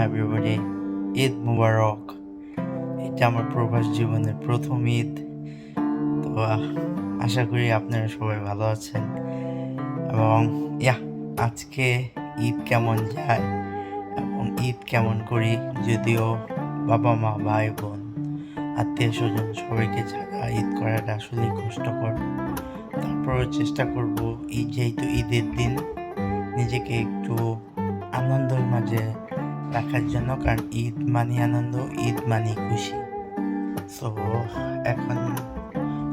Everybody, Eid মুবারক। এটা আমার প্রবাস জীবনের প্রথম ঈদ। তো আশা করি আপনারা সবাই ভালো আছেন এবং আজকে ঈদ কেমন যায় এবং ঈদ কেমন করি, যদিও বাবা মা ভাই বোন আত্মীয় স্বজন সবাইকে ছাড়া ঈদ করাটা আসলেই কষ্টকর। তারপরেও চেষ্টা করব যেহেতু ঈদের দিন নিজেকে একটু আনন্দের মাঝে রাখার জন্য, কারণ ঈদ মানে আনন্দ, ঈদ মানে খুশি। সো এখন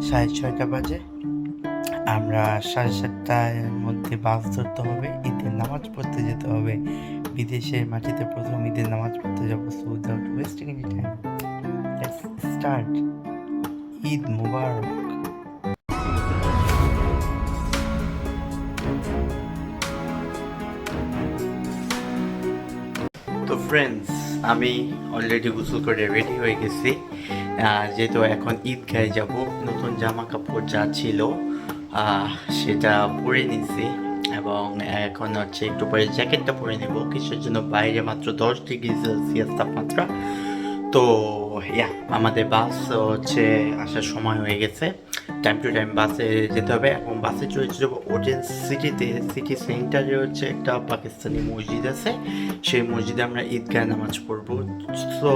6:30 বাজে, আমরা 7:30টার মধ্যে বাস ধরতে হবে, ঈদের নামাজ পড়তে যেতে হবে। বিদেশের মাটিতে প্রথম ঈদের নামাজ পড়তে যাবো। So without wasting any time, let's start. Eid মুবারক। তো ফ্রেন্ডস, আমি অলরেডি গোসল করে রেডি হয়ে গেছি, যেহেতু এখন ঈদগাহে যাব। নতুন জামা কাপড় যা ছিল সেটা পরে নিছি এবং এখন হচ্ছে একটু পরে জ্যাকেটটা পরে নেব। কিসের জন্য? বাইরে মাত্র 10 ডিগ্রি সেলসিয়াস তাপমাত্রা। তো আমাদের বাস হচ্ছে আসার সময় হয়ে গেছে। টাইম টু টাইম বাসে যেতে হবে এবং বাসে চলে যাবো ওডেন্স সিটিতে। সিটি সেন্টারে হচ্ছে একটা পাকিস্তানি মসজিদ আছে, সেই মসজিদে আমরা ঈদগাহ নামাজ পড়বো। তো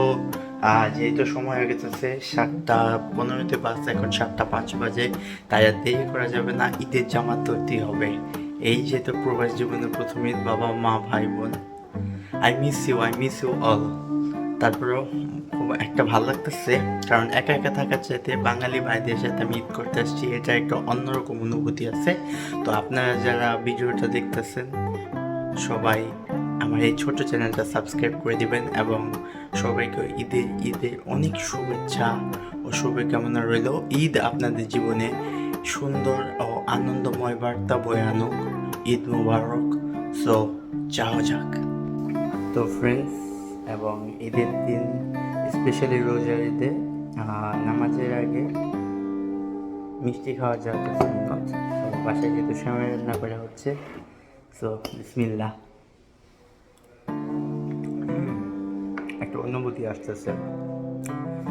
যেহেতু সময় হয়ে গেছে 7:15-তে বাস, এখন 7:05 বাজে, তাই আর দেরি করা যাবে না। ঈদের জামাত ধরতেই হবে। এই যেহেতু প্রবাস জীবনের প্রথম ঈদ, বাবা মা ভাই বোন, আই মিস ইউ অল। তারপরেও খুব একটা ভালো লাগতেছে, কারণ একা একা থাকার চাইতে বাঙালি ভাইদের সাথে আমি ঈদ করতে আসছি, এটা একটা অন্যরকম অনুভূতি আছে। তো আপনারা যারা ভিডিওটা দেখতেছেন সবাই আমার এই ছোট চ্যানেলটা সাবস্ক্রাইব করে দিবেন এবং সবাইকে ঈদের অনেক শুভেচ্ছা ও শুভকামনা রইল। ঈদ আপনাদের জীবনে সুন্দর ও আনন্দময় বার্তা বয়ে আনুক। ঈদ মুবারক। সো যাওয়া যাক। তো ফ্রেন্ডস, এবং ঈদের দিন, স্পেশালি রোজার ঈদে নামাজের আগে মিষ্টি খাওয়া যাওয়া সুন্নত। তো বাসায় যেহেতু সময় রান্না করা হচ্ছে, সো বিসমিল্লাহ। একটা অনুভূতি আসতেছে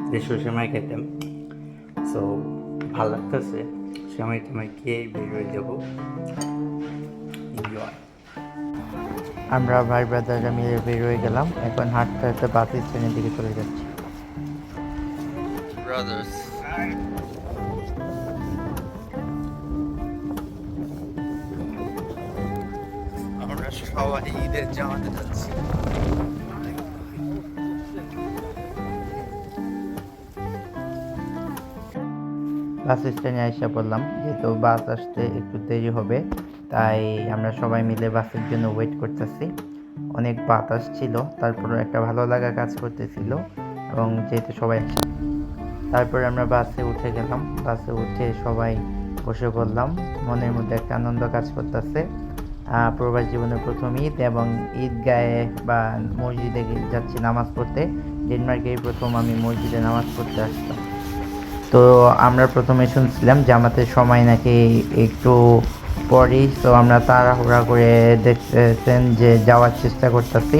যে সেমাই খেতাম, সো ভালো লাগতেছে। সেমাই খেয়ে বের হয়ে যাবো। এনজয়। আমরা ভাই ব্রাদাররা মিলে বের হয়ে গেলাম, এখন হাঁটতে হাঁটতে বাস স্ট্যান্ডের দিকে চলে যাচ্ছি। ব্রাদার্স, আমরা সবাই ঈদের জামাতে যাচ্ছি। বাস স্ট্যান্ডে এসে পড়লাম, যেহেতু বাস আসতে একটু দেরি হবে, তাই আমরা সবাই মিলে বাসের জন্য ওয়েট করতেছি। অনেক বাতাস ছিল, তারপরে একটা ভালো লাগা কাজ করতেছিল এবং যেহেতু সবাই, তারপরে আমরা বাসে উঠে গেলাম। বাসে উঠে সবাই বসে পড়লাম, মনের মধ্যে একটা আনন্দ কাজ করতেছে। প্রবাস জীবনের প্রথম ঈদ এবং ঈদগাহে বা মসজিদে যাচ্ছি নামাজ পড়তে। ডেনমার্কে এই প্রথম আমি মসজিদে নামাজ পড়তে আসলাম। তো আমরা প্রথমে শুনছিলাম জামাতের সময় নাকি একটু পরেই, তো আমরা তাড়াহুড়া করে দেখতেছেন যে যাওয়ার চেষ্টা করতেছি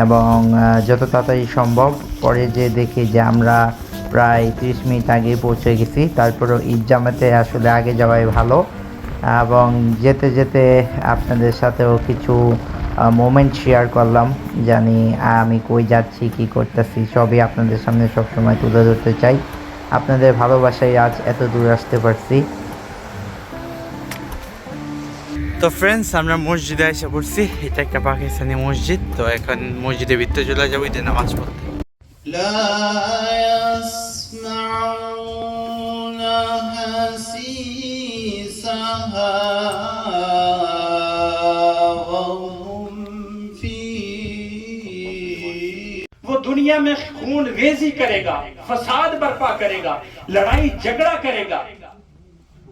এবং যত তাড়াতাড়ি সম্ভব। পরে যে দেখি যে আমরা প্রায় 30 মিনিট আগে পৌঁছে গেছি। তারপরেও ঈদ জামাতে আসলে আগে যাওয়াই ভালো এবং যেতে যেতে আপনাদের সাথেও কিছু মোমেন্ট শেয়ার করলাম। জানি আমি কই যাচ্ছি, কি করতেছি, সবই আপনাদের সামনে সবসময় তুলে ধরতে চাই। আপনাদের ভালোবাসায় আজ এত দূর আসতে পারছি। তো ফ্রেন্ডস, আমরা মসজিদে এসে পড়ছি। এটা একটা পাকিস্তানি মসজিদ। তো এখন মসজিদের ভিতরে চলে যাবো ঈদের নামাজ পড়তে। वो दुनिया में खून रेजी करेगा, फसाद बर्पा करेगा, लड़ाई झगड़ा करेगा।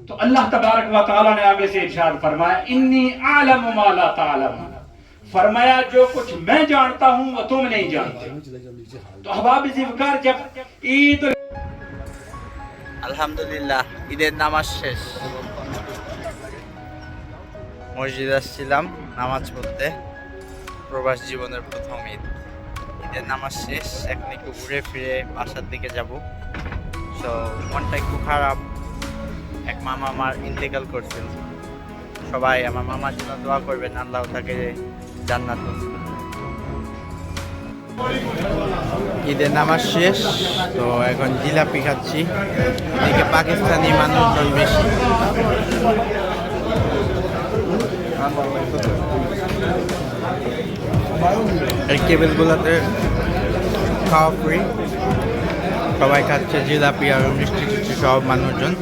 तो अल्लाह तबारक व तआला ने आगे से इरशाद फरमाया, इन्नी आलम मा ला तालम, फरमाया जो कुछ मैं जानता हूं वो तुम नहीं जानते। तो अहबाब ज़िफ़कार, जब ईद, আলহামদুলিল্লাহ ঈদের নামাজ শেষ। মসজিদে আসছিলাম নামাজ পড়তে, প্রবাস জীবনের প্রথম ঈদ। ঈদের নামাজ শেষ, এখন একটু ঘুরে ফিরে বাসার দিকে যাব। তো মনটা একটু খারাপ, এক মামা আমার ইন্তেকাল করছেন। সবাই আমার মামার জন্য দোয়া করবেন, আল্লাহ তাকে জান্নাত নসিব করুন। ঈদের নামাজ শেষ, তো এখন জিলাপি খাচ্ছি। এদিকে পাকিস্তানি মানুষজন বেশি। এই কেবেলগুলোতে খাওয়া ফ্রি, সবাই খাচ্ছে জিলাপি আর মিষ্টি টিষ্টি সব মানুষজন।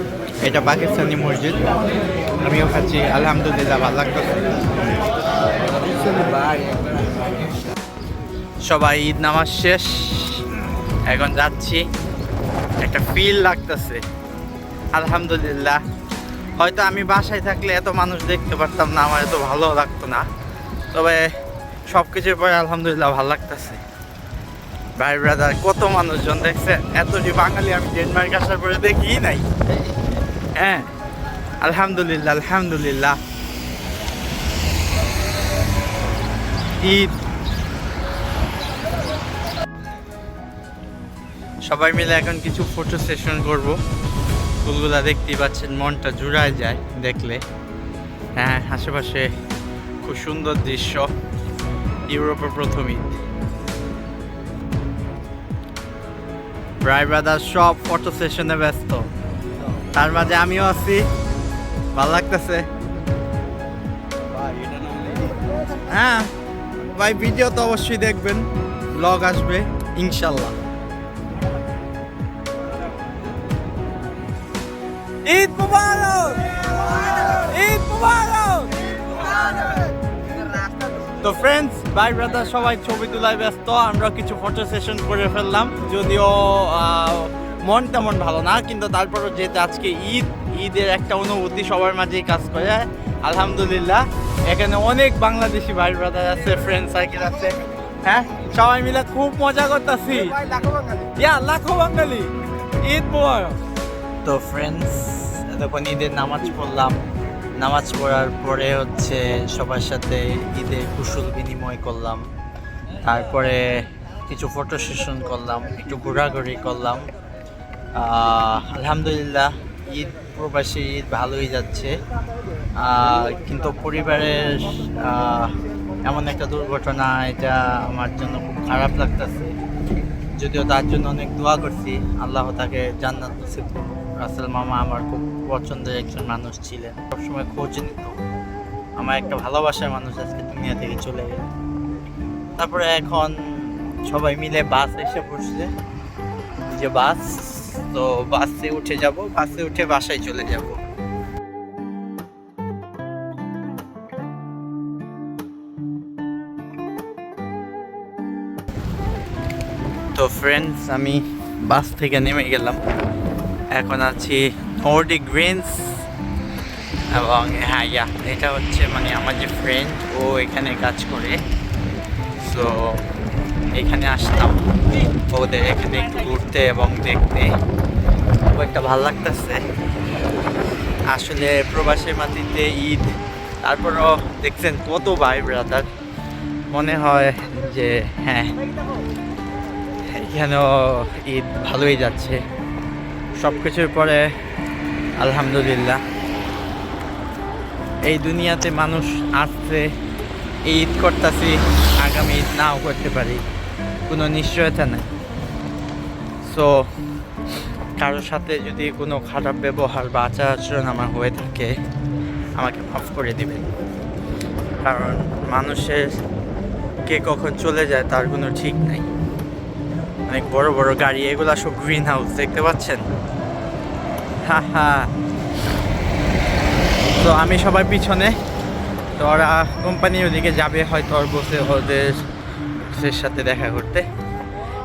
এটা পাকিস্তানি মসজিদ, আমিও খাচ্ছি, আলহামদুলিল্লাহ ভালো লাগতেছে। সবাই ঈদ নামাজ শেষ, এখন যাচ্ছি, একটা ফিল লাগতেছে আলহামদুলিল্লাহ। হয়তো আমি বাসায় থাকলে এত মানুষ দেখতে পারতাম না, আমার এত ভালো লাগতো না, তবে সব কিছুর পরে আলহামদুলিল্লাহ ভালো লাগতেছে। ভাই ব্রাদার কত মানুষজন দেখছে, এতটি বাঙালি আমি ডেনমার্ক আসার পরে দেখি নাই। হ্যাঁ আলহামদুলিল্লাহ আলহামদুলিল্লাহ। ঈদ সবাই মিলে এখন কিছু ফটো সেশন করব। ফুলগুলা দেখতেই পাচ্ছেন, মনটা জুড়ায় যায় দেখলে। হ্যাঁ আশেপাশে খুব সুন্দর দৃশ্য, ইউরোপের প্রথম ঈদ। ভাই ব্রাদার সব ফটো সেশনে ব্যস্ত, তার মাঝে আমিও আছি, ভালো লাগতেছে। হ্যাঁ ভাই, ভিডিও তো অবশ্যই দেখবেন, ব্লগ আসবে ইনশাল্লাহ। ঈদ মুবারক, ঈদ মুবারক। তো ফ্রেন্ডস, ভাই ব্রাদার সবাই ছবি তোলায় ব্যস্ত, আমরা কিছু ফটো সেশন করে ফেললাম। যদিও মন তেমন ভালো না, কিন্তু তারপরও যেহেতু আজকে ঈদ, ঈদের একটা অনুভূতি সবার মাঝেই কাজ করে। আলহামদুলিল্লাহ এখানে অনেক বাংলাদেশি ভাই ব্রাদার আছে, ফ্রেন্ড সার্কেল আছে। হ্যাঁ সবাই মিলে খুব মজা করতেছি, লাখো বাঙালি। ঈদ মুবারক। তো ফ্রেন্ডস, তখন ঈদের নামাজ পড়লাম, নামাজ পড়ার পরে হচ্ছে সবার সাথে ঈদের কুশল বিনিময় করলাম, তারপরে কিছু ফটো সেশন করলাম, একটু ঘোরাঘুরি করলাম। আলহামদুলিল্লাহ ঈদ, প্রবাসী ঈদ ভালোই যাচ্ছে। কিন্তু পরিবারের এমন একটা দুর্ঘটনা, এটা আমার জন্য খুব খারাপ লাগতেছে। যদিও তার জন্য অনেক দোয়া করছি, আল্লাহ তাকে জান্নাত নসিব করুন। রাসেল মামা আমার খুব পছন্দের একজন মানুষ ছিলেন, সবসময় খোঁজ নিত। আমার একটা ভালোবাসার মানুষ আজকে দুনিয়া থেকে চলে গেল। তারপরে এখন সবাই মিলে বাস এসে পড়ছে, যে বাস, তো বাসে উঠে যাব, বাসে উঠে বাসায় চলে যাব। তো ফ্রেন্ডস, আমি বাস থেকে নেমে গেলাম, এখন আছি নর্ডিক গ্রিনস। এবং হ্যাঁ এটা হচ্ছে মানে আমার যে ফ্রেন্ড, ও এখানে কাজ করে। সো এখানে আসলাম ওদের এখানে একটু ঘুরতে এবং দেখতে, খুব একটা ভালো লাগতেছে। আসলে প্রবাসী মাটিতে ঈদ, তারপরও দেখছেন কত ভাই ব্রাদার, মনে হয় যে হ্যাঁ এখানেও ঈদ ভালোই যাচ্ছে সব কিছুর পরে আলহামদুলিল্লাহ। এই দুনিয়াতে মানুষ আসছে, ঈদ করতেছি, আগামী ঈদ নাও করতে পারি, কোনো নিশ্চয়তা নেই। সো কারোর সাথে যদি কোনো খারাপ ব্যবহার বা আচার আচরণ আমার হয়ে থাকে, আমাকে মাফ করে দিবেন, কারণ মানুষের কে কখন চলে যায় তার কোনো ঠিক নাই। অনেক বড় বড় গাড়ি, এগুলো সব গ্রিন হাউস, দেখতে পাচ্ছেন। হ্যাঁ তো আমি সবাই পিছনে, তো ওরা কোম্পানির ওদিকে যাবে হয়তো, ওর বসে ওদের সাথে দেখা করতে।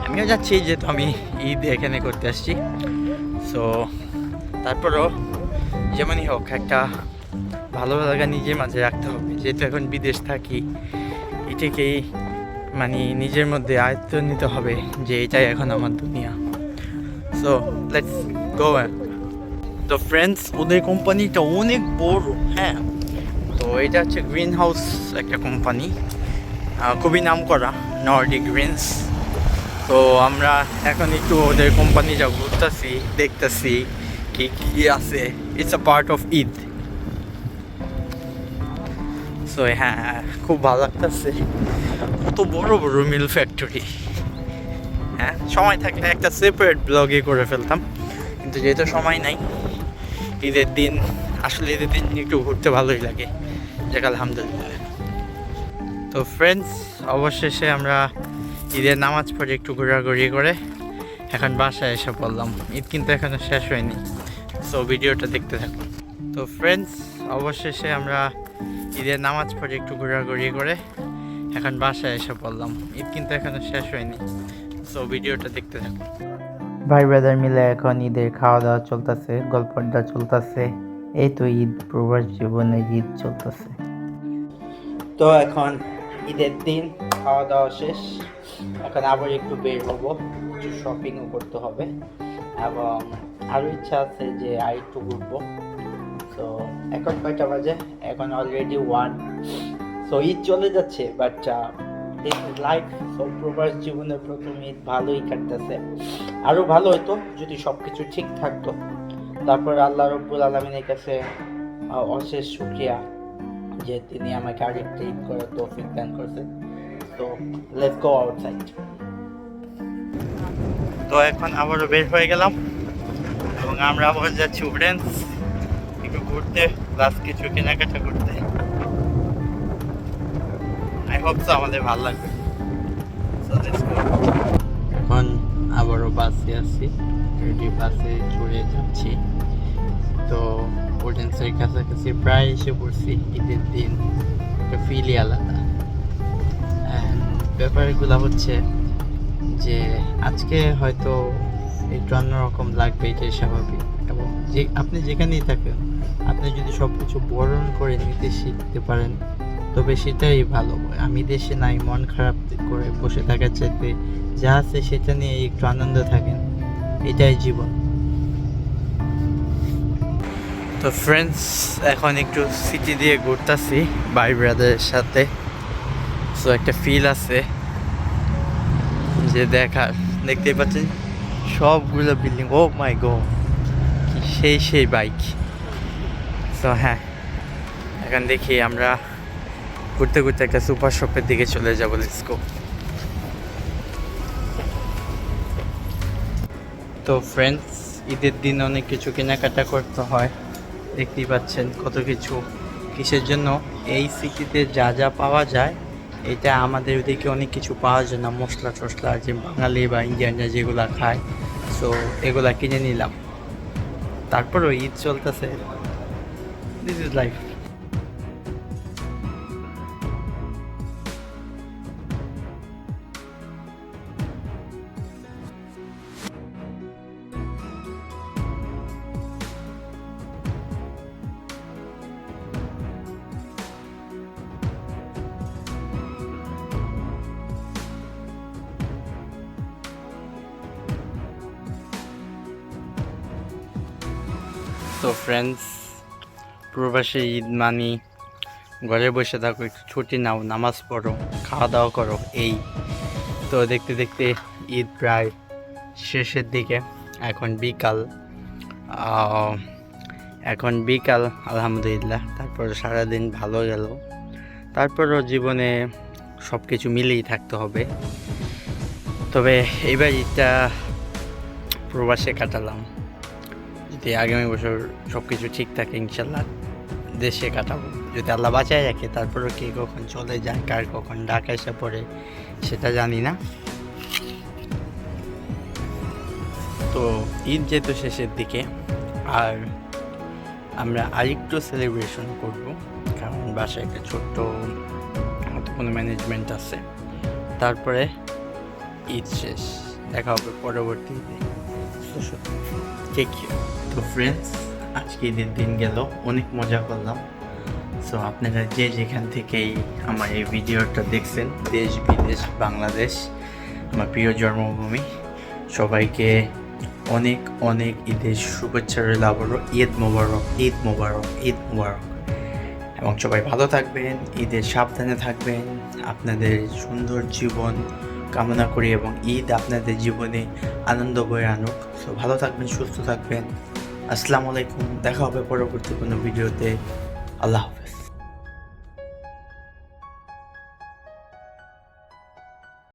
আমিও যাচ্ছি, যেহেতু আমি ঈদ এখানে করতে আসছি। সো তারপরও যেমনই হোক, একটা ভালো লাগা নিজের মাঝে রাখতে হবে। যেহেতু এখন বিদেশ থাকি, এটাকেই মানে নিজের মধ্যে আয়ত্ত নিতে হবে যে এটাই এখন আমার দুনিয়া। So let's go. তো ফ্রেন্ডস, ওদের কোম্পানিটা অনেক বড়। হ্যাঁ, তো এটা হচ্ছে গ্রিন হাউস একটা কোম্পানি, খুবই নাম করা, নর্ডিক গ্রিনস। তো আমরা এখন একটু ওদের কোম্পানি যা ঘুরতেছি, দেখতেছি কি কি আছে। It's a part of Eid. So হ্যাঁ, খুব ভালো লাগতেছে। কত বড় বড় মিল ফ্যাক্টরি। হ্যাঁ, সময় থাকলে একটা সেপারেট ব্লগে করে ফেলতাম, কিন্তু যেহেতু সময় নাই, ঈদের দিন আসলে ঈদের দিন একটু ঘুরতে ভালোই লাগে। যাক আলহামদুলিল্লাহ। তো ফ্রেন্ডস, অবশেষে আমরা ঈদের নামাজ পড়ে একটু ঘোরাঘুরি করে এখন বাসায় এসে পড়লাম। ঈদ কিন্তু এখনো শেষ হয়নি, সো ভিডিওটা দেখতে থাকুন। তো ফ্রেন্ডস, অবশেষে আমরা ঈদের নামাজ পড়ে একটু ঘোরাঘুরি করে এখন বাসায় এসে পড়লাম। ঈদ কিন্তু এখনো শেষ হয়নি, সো ভিডিওটা দেখতে থাকুন। ভাই ব্রাদার মিলে এখন ঈদের খাওয়া দাওয়া চলতেছে, গল্প আড্ডা চলতেছে। এই তো ঈদ, প্রবাস জীবনে ঈদ চলতেছে। তো এখন ঈদের দিন, খাওয়া দাওয়া শেষ, এখন আবার একটু বের হবো, একটু শপিংও করতে হবে, এবং আরও ইচ্ছা আছে যে আর একটু ঘুরবো। তো এখন কয়টা বাজে? এখন অলরেডি 1। সো ঈদ চলে যাচ্ছে, but this is life. So প্রবাস জীবনের প্রথম ঈদ ভালোই কাটতেছে। আরও ভালো হতো যদি সব কিছু ঠিক থাকতো। তারপর আল্লাহ রব্বুল আলমিনের কাছে অশেষ শুকরিয়া যে তিনি আমাকে আরেকটা ঈদ করার তৌফিক দান করছেন। তো লেটস গো আউটসাইড। তো এখন আবারও বের হয়ে গেলাম এবং আমরা আবার যাচ্ছি ফ্রেন্ডস একটু ঘুরতে, প্লাস কিছু কেনাকাটা করতে। আই হোপ সো আমাদের ভালো লাগবে। So let's go. এখন আবারও বাসে আছি, রেডি বাসে চড়ে যাচ্ছি। তো অডিয়েন্সের কাছাকাছি প্রায় এসে পড়ছি। ঈদের দিন একটা ফিলই আলাদা। ব্যাপারগুলো হচ্ছে যে আজকে হয়তো একটু অন্যরকম লাগবে, এটাই স্বাভাবিক। এবং যে আপনি যেখানেই থাকেন, আপনি যদি সব কিছু বরণ করে নিতে শিখতে পারেন তবে সেটাই ভালো। আমি দেশে নাই মন খারাপ করে বসে থাকার চাইতে যা আছে সেটা নিয়ে একটু আনন্দ থাকেন, এটাই জীবন। তো ফ্রেন্ডস, এখন একটু সিটি দিয়ে ঘুরতেছি ভাই ব্রাদারের সাথে। সো একটা ফিল আছে যে দেখার, দেখতেই পাচ্ছেন সবগুলো বিল্ডিং। ও মাই গড, কি সেই বাইক। তো হ্যাঁ, এখন দেখি আমরা ঘুরতে ঘুরতে একটা সুপার শপের দিকে চলে যাবো। Let's go. তো ফ্রেন্ডস, ঈদের দিন অনেক কিছু কেনাকাটা করতে হয়, দেখতেই পাচ্ছেন কত কিছু। কিসের জন্য? এই সিটিতে যা যা পাওয়া যায় এটা আমাদের ওদিকে অনেক কিছু পাওয়া যায় না, মশলা টশলা যে বাঙালি বা ইন্ডিয়ানরা যেগুলা খায়। সো এগুলা কিনে নিলাম। তারপরও ঈদ চলতেছে, দিস ইজ লাইফ। তো ফ্রেন্ডস, প্রবাসী ঈদ মানি ঘরে বসে থাকো, একটু ছুটি নাও, নামাজ পড়ো, খাওয়া দাওয়া করো, এই তো। দেখতে দেখতে ঈদ প্রায় শেষের দিকে। এখন বিকাল আলহামদুলিল্লাহ। তারপর সারাদিন ভালো গেল। তারপরও জীবনে সব কিছু মিলেই থাকতে হবে। তবে এইবার ঈদটা প্রবাসে কাটালাম। যদি আগামী বছর সব কিছু ঠিক থাকে ইনশাল্লাহ দেশে কাটাবো, যদি আল্লাহ বাঁচায় রাখে। তারপরও কে কখন চলে যায়, কার কখন ডাক এসে পড়ে সেটা জানি না। তো ঈদ যেহেতু শেষের দিকে, আর আমরা আরেকটু সেলিব্রেশন করব, কারণ বাসায় একটা ছোট্ট মতো কোনো ম্যানেজমেন্ট আছে। তারপরে ঈদ শেষ, দেখা হবে পরবর্তী ঈদে। ঠিক। তো ফ্রেন্ডস, আজকে ঈদের দিন গেল, অনেক মজা করলাম। সো আপনারা যে যেখান থেকেই আমার এই ভিডিওটা দেখছেন, দেশ বিদেশ বাংলাদেশ, আমার প্রিয় জন্মভূমি, সবাইকে অনেক অনেক ঈদের শুভেচ্ছা রইল। আবারও ঈদ মোবারক, ঈদ মোবারক, ঈদ মোবারক। এবং সবাই ভালো থাকবেন, ঈদের সাবধানে থাকবেন, আপনাদের সুন্দর জীবন কামনা করি এবং ঈদ আপনাদের জীবনে আনন্দ বয়ে আনুক। সো ভালো থাকবেন, সুস্থ থাকবেন। আসসালামু আলাইকুম। দেখা হবে পরবর্তী কোনো ভিডিওতে। আল্লাহ হাফেজ।